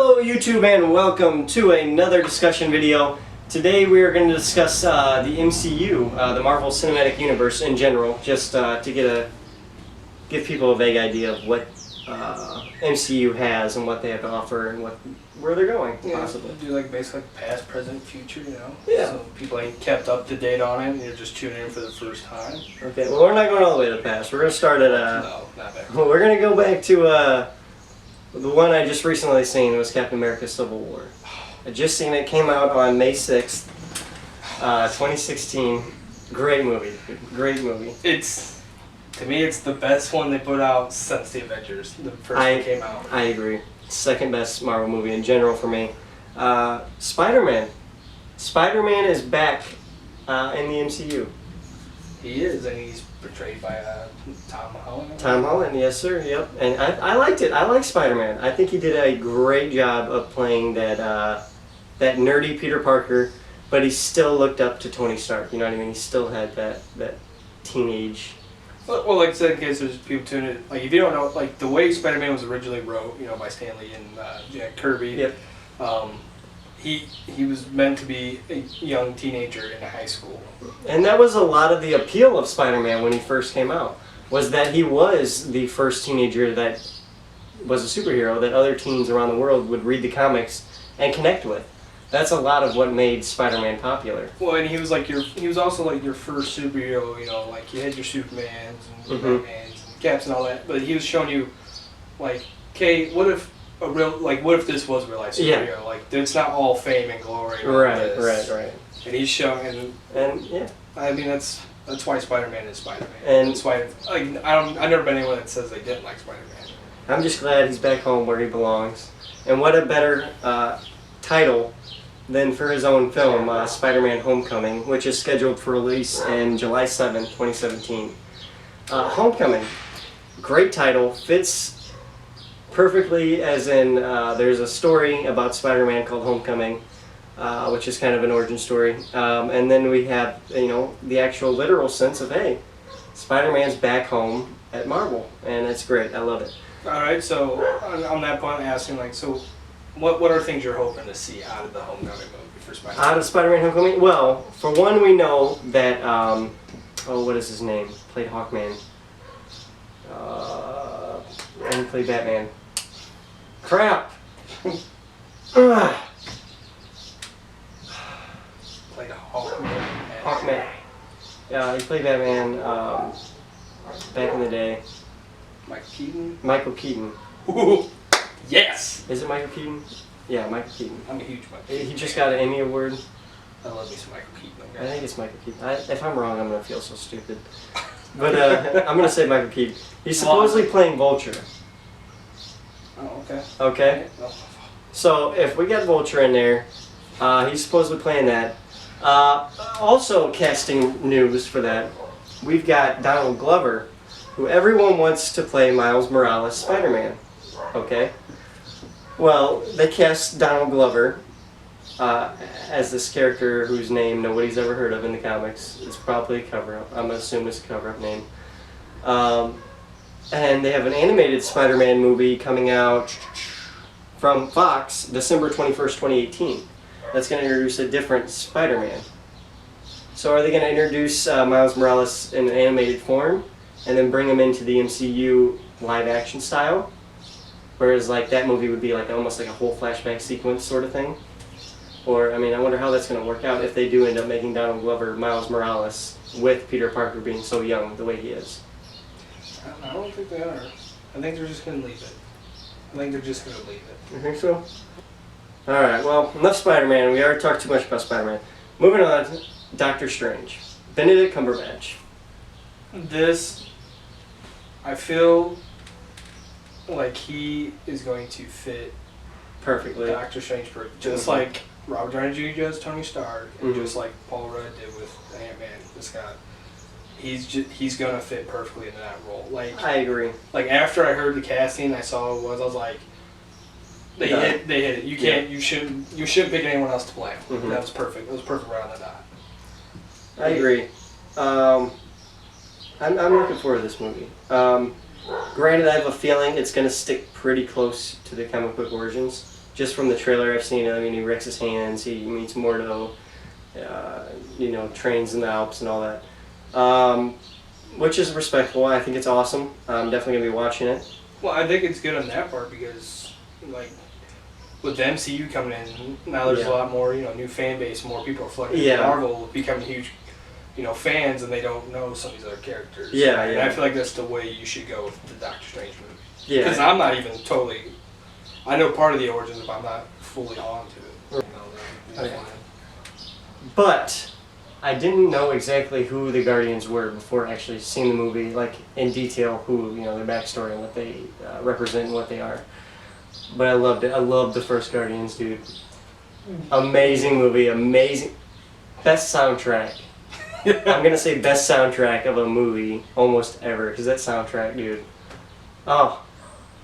Hello YouTube and welcome to another discussion video. Today we are going to discuss the MCU, the Marvel Cinematic Universe in general, just to give people a vague idea of what MCU has and what they have to offer and where they're going, possibly. Do like basically past, present, future, you know? Yeah. So people ain't kept up to date on it and you're just tuning in for the first time. Okay, well we're not going all the way to the past. We're going to start at... No, not back. We're going to go back to the one I just recently seen was Captain America Civil War. I just seen it, came out on May 6th, 2016. Great movie. Great movie. To me, it's the best one they put out since the Avengers. The first one came out. I agree. Second best Marvel movie in general for me. Spider-Man. Spider-Man is back in the MCU. He is, and he's portrayed by Tom Holland. Tom Holland, yes sir, yep. And I liked it. I like Spider-Man. I think he did a great job of playing that nerdy Peter Parker, but he still looked up to Tony Stark. You know what I mean? He still had that teenage... Well, like I said, in case there's people tuning in, like if you don't know, like the way Spider-Man was originally wrote, you know, by Stan Lee and Jack Kirby. Yep. He was meant to be a young teenager in high school. And that was a lot of the appeal of Spider-Man when he first came out, was that he was the first teenager that was a superhero that other teens around the world would read the comics and connect with. That's a lot of what made Spider-Man popular. Well, and he was also like your first superhero, you know, like you had your Supermans and Batmans and Caps and all that, but he was showing you, like, okay, what if this was a real life superhero? Yeah. Like, it's not all fame and glory. Right. And he's showing, and yeah, I mean that's why Spider-Man is Spider-Man. And that's why, like, I've never been anyone that says they didn't like Spider-Man. I'm just glad he's back home where he belongs. And what a better title than for his own film, Spider-Man Homecoming, which is scheduled for release in July 7th, 2017. Homecoming, great title, fits perfectly as in there's a story about Spider-Man called Homecoming, which is kind of an origin story. And then we have, you know, the actual literal sense of, hey, Spider-Man's back home at Marvel, and it's great. I love it. Alright, so on that point, I'm asking, like, so what are things you're hoping to see out of the Homecoming movie for Spider-Man? Out of Spider-Man Homecoming? Well, for one, we know that, what is his name? Played Hawkman. And he played Batman. Crap! Played Hawkman. Hawkman. Yeah, he played Batman back in the day. Michael Keaton. Ooh, yes! Is it Michael Keaton? Yeah, Michael Keaton. I'm a huge Michael Keaton. He just got an Emmy Award. I love me some Michael Keaton. I think it's Michael Keaton. If I'm wrong, I'm going to feel so stupid. But I'm going to say Michael Keaton. He's supposedly playing Vulture. Oh, okay. Okay? So, if we got Vulture in there, he's supposedly playing that. Also, casting news for that, we've got Donald Glover, who everyone wants to play Miles Morales' Spider-Man. Okay? Well, they cast Donald Glover as this character whose name nobody's ever heard of in the comics. It's probably a cover-up. I'm going to assume it's a cover-up name. And they have an animated Spider-Man movie coming out from Fox December 21st, 2018. That's going to introduce a different Spider-Man. So are they going to introduce Miles Morales in an animated form and then bring him into the MCU live-action style? Whereas like that movie would be like almost like a whole flashback sequence sort of thing. Or, I mean, I wonder how that's going to work out if they do end up making Donald Glover Miles Morales with Peter Parker being so young the way he is. I don't think they are. I think they're just going to leave it. You think so? Alright, well, enough Spider-Man. We already talked too much about Spider-Man. Moving on, Doctor Strange. Benedict Cumberbatch. I feel like he is going to fit Perfectly. Doctor Strange, just like Robert Downey Jr. does Tony Stark, and just like Paul Rudd did with Ant-Man and Scott. He's gonna fit perfectly into that role. Like, I agree. Like after I heard the casting, I saw who it was. I was like, they hit it. You can't. You shouldn't pick anyone else to play him. That was perfect. It was perfect right on the dot. I agree. I'm looking forward to this movie. Granted, I have a feeling it's going to stick pretty close to the comic book origins, just from the trailer I've seen. I mean, he wrecks his hands. He meets Mordo. Trains in the Alps and all that, which is respectful. I think it's awesome. I'm definitely gonna be watching it. Well, I think it's good on that part because, like, with the MCU coming in, now there's a lot more, new fan base, more people are flooding Marvel, becoming huge, fans, and they don't know some of these other characters. Yeah, and yeah. I feel like that's the way you should go with the Doctor Strange movie. Yeah. Because I'm not even totally. I know part of the origins, but I'm not fully on to it. But I didn't know exactly who the Guardians were before actually seeing the movie, like in detail, who their backstory and what they represent and what they are. But I loved it. I loved the first Guardians, dude. Amazing movie, amazing, best soundtrack. I'm gonna say best soundtrack of a movie almost ever, because that soundtrack, dude. Oh,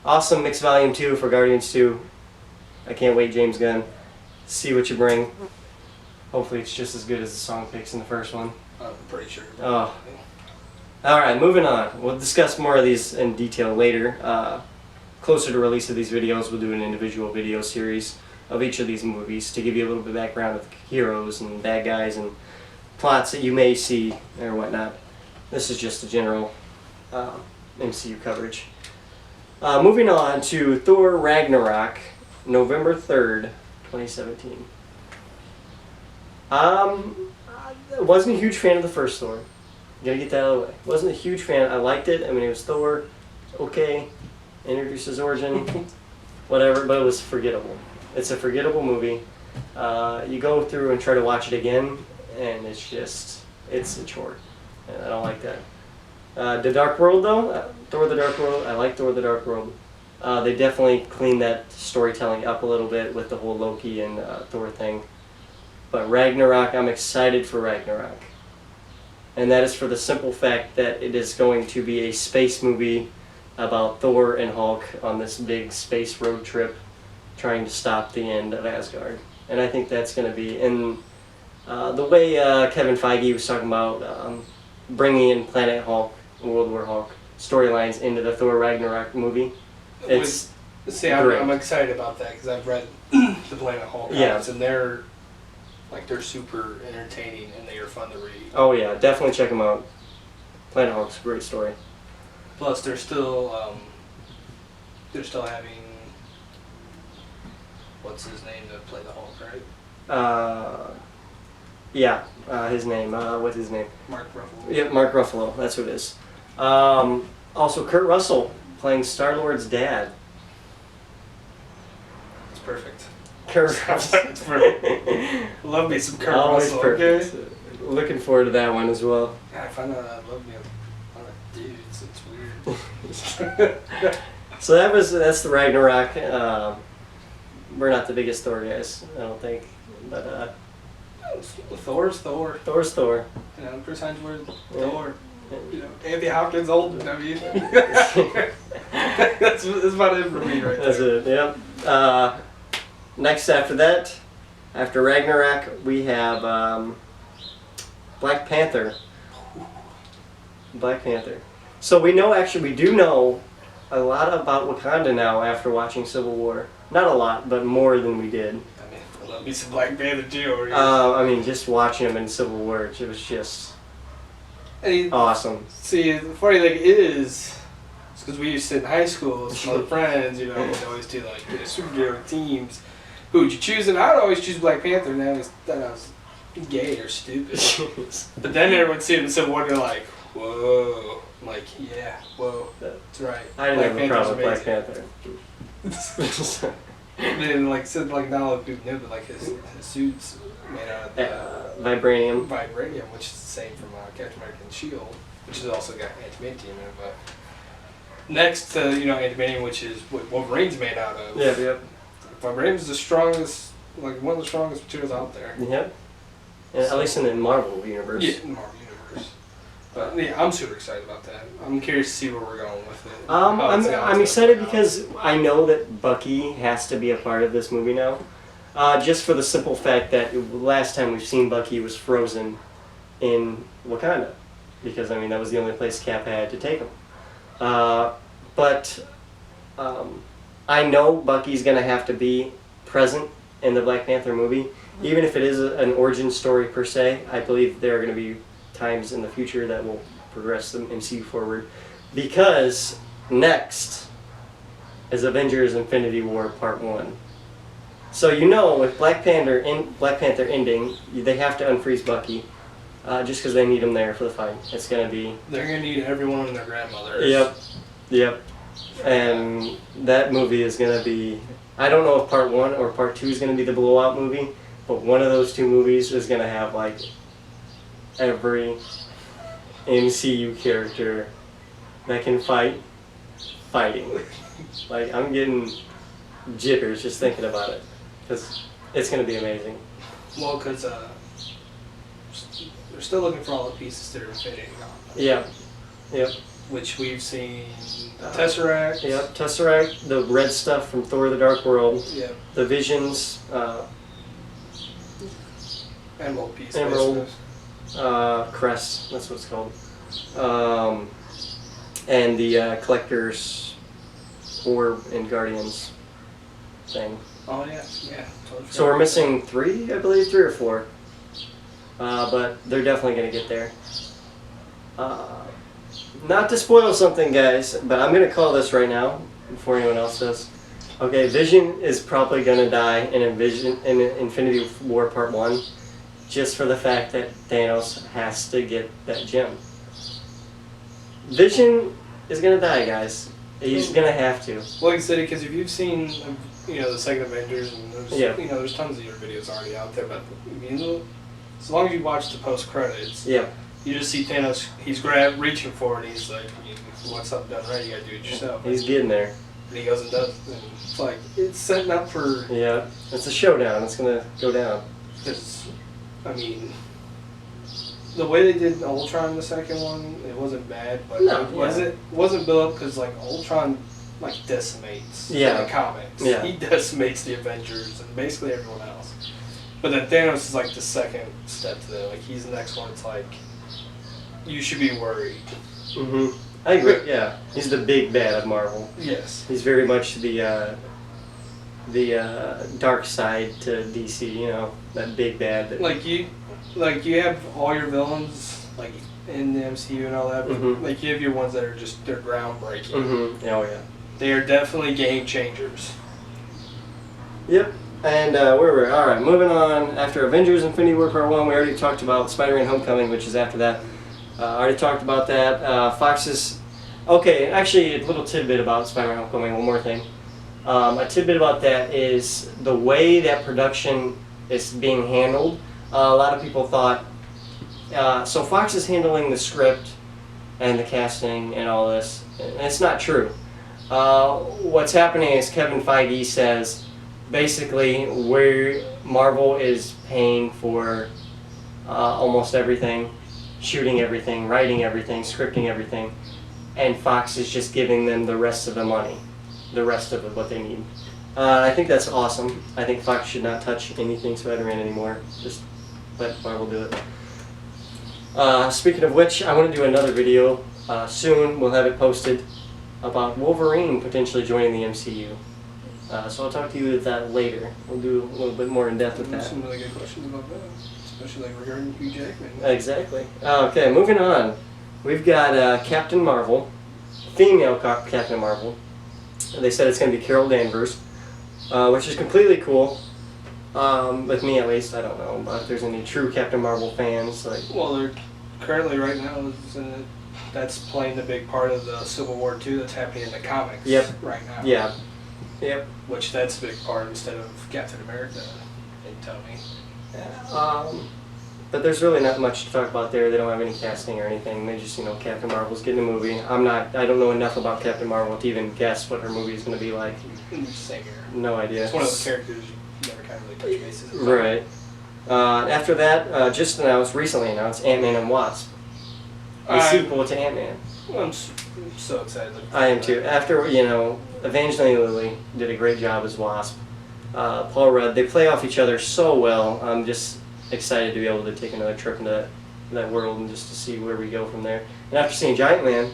awesome mix volume 2 for Guardians 2. I can't wait, James Gunn. See what you bring. Hopefully it's just as good as the song picks in the first one. I'm pretty sure. Oh. Alright, moving on. We'll discuss more of these in detail later. Closer to release of these videos, we'll do an individual video series of each of these movies to give you a little bit of background of heroes and bad guys and plots that you may see or whatnot. This is just a general MCU coverage. Moving on to Thor Ragnarok, November 3rd, 2017. I wasn't a huge fan of the first Thor. Gotta get that out of the way. Wasn't a huge fan. I liked it. I mean, it was Thor. Okay. Introduced his origin. Whatever. But it was forgettable. It's a forgettable movie. You go through and try to watch it again, and it's a chore. And I don't like that. The Dark World, though. Thor the Dark World. I like Thor the Dark World. They definitely cleaned that storytelling up a little bit with the whole Loki and Thor thing. But Ragnarok, I'm excited for Ragnarok. And that is for the simple fact that it is going to be a space movie about Thor and Hulk on this big space road trip trying to stop the end of Asgard. And I think that's going to be in the way Kevin Feige was talking about bringing in Planet Hulk, World War Hulk storylines into the Thor Ragnarok movie. It's I'm excited about that because I've read the Planet Hulk comics, and they're super entertaining and they are fun to read. Oh yeah, definitely check them out. Planet Hulk's a great story. Plus, they're still having what's his name to play the Hulk, right? His name. What's his name? Mark Ruffalo. Yeah, Mark Ruffalo. That's who it is. Also, Kurt Russell playing Star-Lord's dad. It's perfect. Kurt Russell. It's perfect. Love me some Kurt Always Russell. perfect. Okay? Looking forward to that one as well. Yeah, I find out I love me a lot of dudes. It's weird. So that's the Ragnarok. We're not the biggest Thor guys, I don't think, but Thor's Thor. Thor's Thor. Chris Hemsworth, Yeah. Thor. Anthony Hopkins, old. I mean, that's about it for me right That's there. it. Yep. Next after that, after Ragnarok, we have Black Panther. Black Panther. So we do know a lot about Wakanda now after watching Civil War. Not a lot, but more than we did. I mean, I love me some Black Panther too. Just watching him in Civil War, it was just And awesome. see, the funny thing is, it's because we used to sit in high school with some other friends, we'd always do superhero teams. Who would you choose? And I would always choose Black Panther, and I always thought I was gay or stupid. But then everyone see it in Civil War, and they're like, whoa. I'm like, yeah, whoa, that's right. I didn't have a problem with Black Panther. And then not a lot of people knew, but his suits made out of Vibranium. vibranium, which is the same from Captain America and Shield, which has also got adamantium in it. But next to adamantium, which is what Wolverine's made out of. Yep. Vibranium is the strongest, one of the strongest materials out there. Yep. Yeah, at least in the Marvel universe. Yeah, in the Marvel universe. But yeah, I'm super excited about that. I'm curious to see where we're going with it. I'm excited because I know that Bucky has to be a part of this movie now. Just for the simple fact that last time we've seen Bucky was frozen in Wakanda. Because, that was the only place Cap had to take him. But I know Bucky's going to have to be present in the Black Panther movie. Even if it is an origin story per se, I believe there are going to be times in the future that will progress the MCU forward. Because next is Avengers Infinity War Part 1. So you know with Black Panther ending, they have to unfreeze Bucky. Just because they need him there for the fight. It's going to be... They're going to need everyone and their grandmothers. Yep. And that movie is going to be... I don't know if Part 1 or Part 2 is going to be the blowout movie, but one of those two movies is going to have, like, every MCU character that can fight, fighting. Like, I'm getting jitters just thinking about it. Because it's going to be amazing. Well, because they're still looking for all the pieces to their Infinity Gauntlet. Yep. Which we've seen Tesseract. Yep, Tesseract, the red stuff from Thor the Dark World. Yep. The Visions, Emerald piece. Emerald, Crest, that's what it's called. And the Collector's Orb and Guardians thing. Oh, yeah. Totally So we're missing 3, I believe, 3 or 4. But they're definitely going to get there. Not to spoil something, guys, but I'm going to call this right now before anyone else does. Okay, Vision is probably going to die in Infinity War Part 1 just for the fact that Thanos has to get that gem. Vision is going to die, guys. He's going to have to. Like I said, because if you've seen, the second Avengers, and there's, there's tons of your videos already out there, but as long as you watch the post credits, you just see Thanos. He's reaching for it. And he's like, "You want something done right, you gotta do it yourself." He's getting there. And he goes and does it. And it's like it's setting up for. Yeah, it's a showdown. It's gonna go down. Because, the way they did Ultron, the second one, it wasn't bad, but it wasn't built up because Ultron decimates in the comics. Yeah. He decimates the Avengers and basically everyone else. But then Thanos is the second step to that. He's the next one. It's you should be worried. Mm-hmm. I agree. Yeah, he's the big bad of Marvel. Yes. He's very much the dark side to DC. That big bad. That you have all your villains in the MCU and all that. But, you have your ones that are they're groundbreaking. Mm-hmm. Oh yeah. They are definitely game changers. Yep. And where were we? All right, moving on. After Avengers Infinity War Part 1, we already talked about Spider-Man Homecoming, which is after that. Already talked about that. Fox's... Okay, actually, a little tidbit about Spider-Man Homecoming, one more thing. A tidbit about that is the way that production is being handled. A lot of people thought... so Fox is handling the script and the casting and all this. And it's not true. What's happening is Kevin Feige says... Basically, where Marvel is paying for almost everything, shooting everything, writing everything, scripting everything, and Fox is just giving them the rest of the money, the rest of what they need. I think that's awesome. I think Fox should not touch anything Spider-Man anymore. Just let Marvel do it. Speaking of which, I want to do another video soon. We'll have it posted about Wolverine potentially joining the MCU. So I'll talk to you about that later. We'll do a little bit more in depth with that. Some really good questions about that, especially regarding Hugh Jackman. Exactly. Okay, moving on. We've got Captain Marvel, female Captain Marvel. They said it's going to be Carol Danvers, which is completely cool. With me at least, I don't know, but if there's any true Captain Marvel fans, Well, they're currently right now that's playing the big part of the Civil War II that's happening in the comics. Right now. Yeah. Yep. Which that's a big part instead of Captain America, they tell me. But there's really not much to talk about there. They don't have any casting or anything. They just, Captain Marvel's getting a movie. I don't know enough about Captain Marvel to even guess what her movie is going to be like. Same here. No idea. It's one of those characters you never kind of really touch bases with. Right. After that, recently announced Ant-Man and Wasp. A sequel to Ant-Man. I'm so excited. I am too. After, Evangeline Lilly did a great job as Wasp. Paul Rudd, they play off each other so well. I'm just excited to be able to take another trip into that world and just to see where we go from there. And after seeing Giant Man,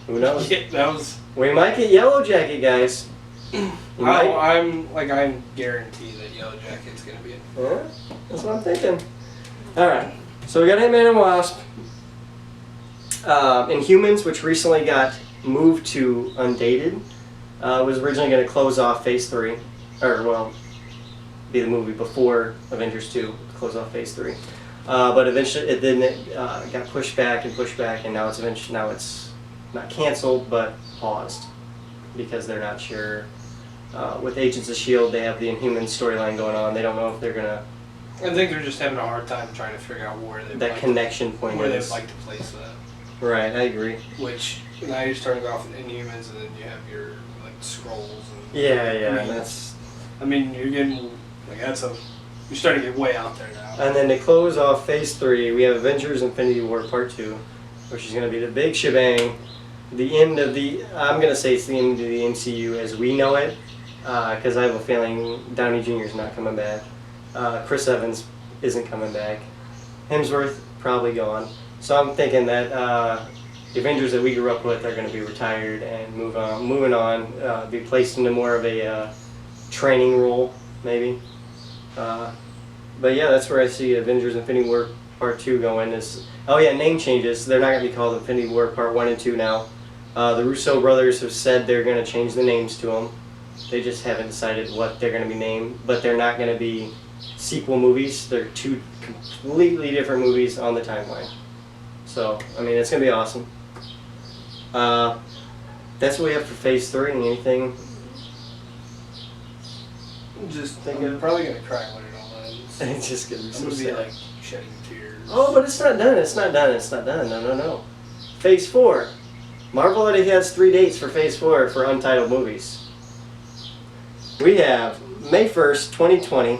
who knows? Yeah, that was... We might get Yellow Jacket, guys. I'm guaranteed that Yellow Jacket's gonna be it. Yeah, that's what I'm thinking. Alright, so we got Ant-Man and Wasp. Inhumans, which recently got moved to Undated, was originally going to close off Phase 3. Or, well, be the movie before Avengers 2, close off Phase 3. But eventually it got pushed back, and now it's not canceled, but paused. Because they're not sure. With Agents of S.H.I.E.L.D., they have the Inhumans storyline going on. They don't know if they're going to... I think they're just having a hard time trying to figure out where that connection point where is. they'd like to place that. Right, I agree. Which now you're starting off with Inhumans, and then you have your like Skrulls. And, Yeah, I mean, you're getting like you're starting to get way out there now. And then to close off Phase 3, we have Avengers: Infinity War Part 2, which is going to be the big shebang. The end of I'm going to say it's the end of the MCU as we know it, because I have a feeling Downey Jr. is not coming back. Chris Evans isn't coming back. Hemsworth probably gone. So I'm thinking that the Avengers that we grew up with are going to be retired and moving on, be placed into more of a training role, maybe. But yeah, that's where I see Avengers: Infinity War Part 2 going. Name changes. They're not going to be called Infinity War Part 1 and 2 now. The Russo brothers have said they're going to change the names to them. They just haven't decided what they're going to be named, but they're not going to be sequel movies. They're two completely different movies on the timeline. So, I mean, it's going to be awesome. That's what we have for Phase 3. Anything? I'm probably going to cry when it all ends. It's just going to be so sad. Like shedding tears. Oh, but it's not done. It's not done. No. Phase 4. Marvel already has 3 dates for Phase 4 for untitled movies. We have May 1st, 2020.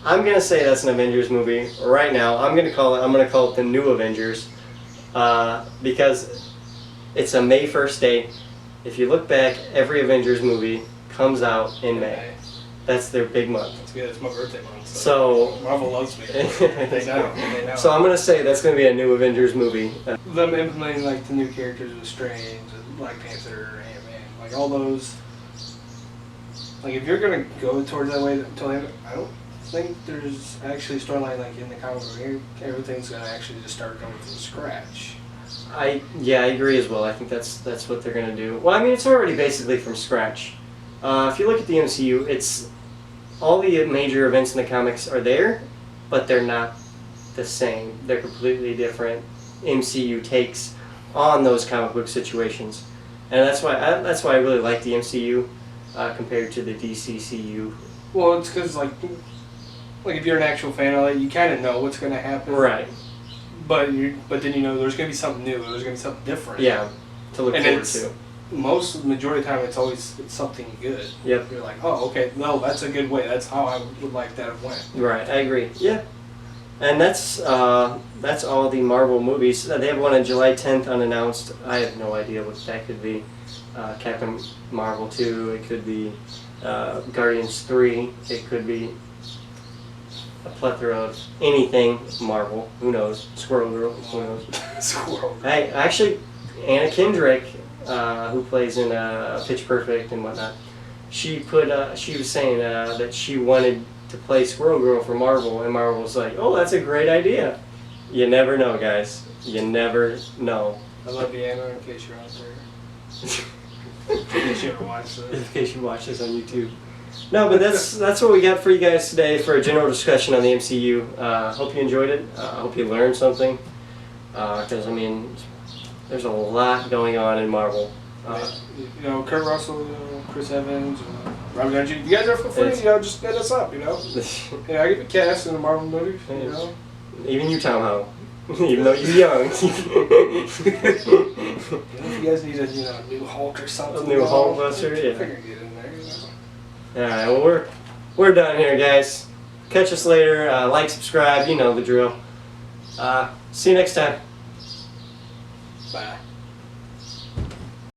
I'm going to say that's an Avengers movie right now. I'm going to call it the New Avengers. Because it's a May 1st date. If you look back, every Avengers movie comes out in May. That's their big month. That's good. It's my birthday month. So Marvel loves me. They know. So I'm gonna say that's gonna be a new Avengers movie. Them implementing like the new characters with Strange, and Black Panther, Ant-Man, like all those. Like if you're gonna go towards that way, I don't think there's actually a storyline like in the comic book here. Everything's gonna actually just start going from scratch. I agree as well. I think that's what they're gonna do. Well, I mean, it's already basically from scratch. If you look at the MCU, it's all the major events in the comics are there, but they're not the same. They're completely different MCU takes on those comic book situations, and that's why I really like the MCU compared to the DCCU. Well, it's because like if you're an actual fan of it, you kind of know what's going to happen. Right. But then you know there's going to be something new. There's going to be something different. Yeah. To look forward to. Majority of the time, it's something good. Yep. You're like, oh, okay, no, that's a good way. That's how I would like that went. Right, I agree. Yeah, and that's all the Marvel movies. They have one on July 10th unannounced. I have no idea what that could be. Captain Marvel 2. It could be Guardians 3. It could be a plethora of anything Marvel. Who knows? Squirrel Girl. Who knows? Squirrel Girl. Hey, actually, Anna Kendrick. Who plays in Pitch Perfect and whatnot. She was saying that she wanted to play Squirrel Girl for Marvel, and Marvel was like, "Oh, that's a great idea." You never know, guys. You never know. I love you, Anna. In case you're out there. In case you ever watch this. In case you watch this on YouTube. No, but that's what we got for you guys today for a general discussion on the MCU. Hope you enjoyed it. Hope you learned something. Because I mean. There's a lot going on in Marvel. Kurt Russell, Chris Evans, Robert Downey Jr. You guys are for free, just hit us up, I give you cast in a Marvel movie, Even you, Tom Ho. Even though you're young. If you guys need a new Hulk or something. A new Hulkbuster, yeah. Figure get in there, Alright, well we're done here, guys. Catch us later. Like, subscribe, you know the drill. See you next time. Bye.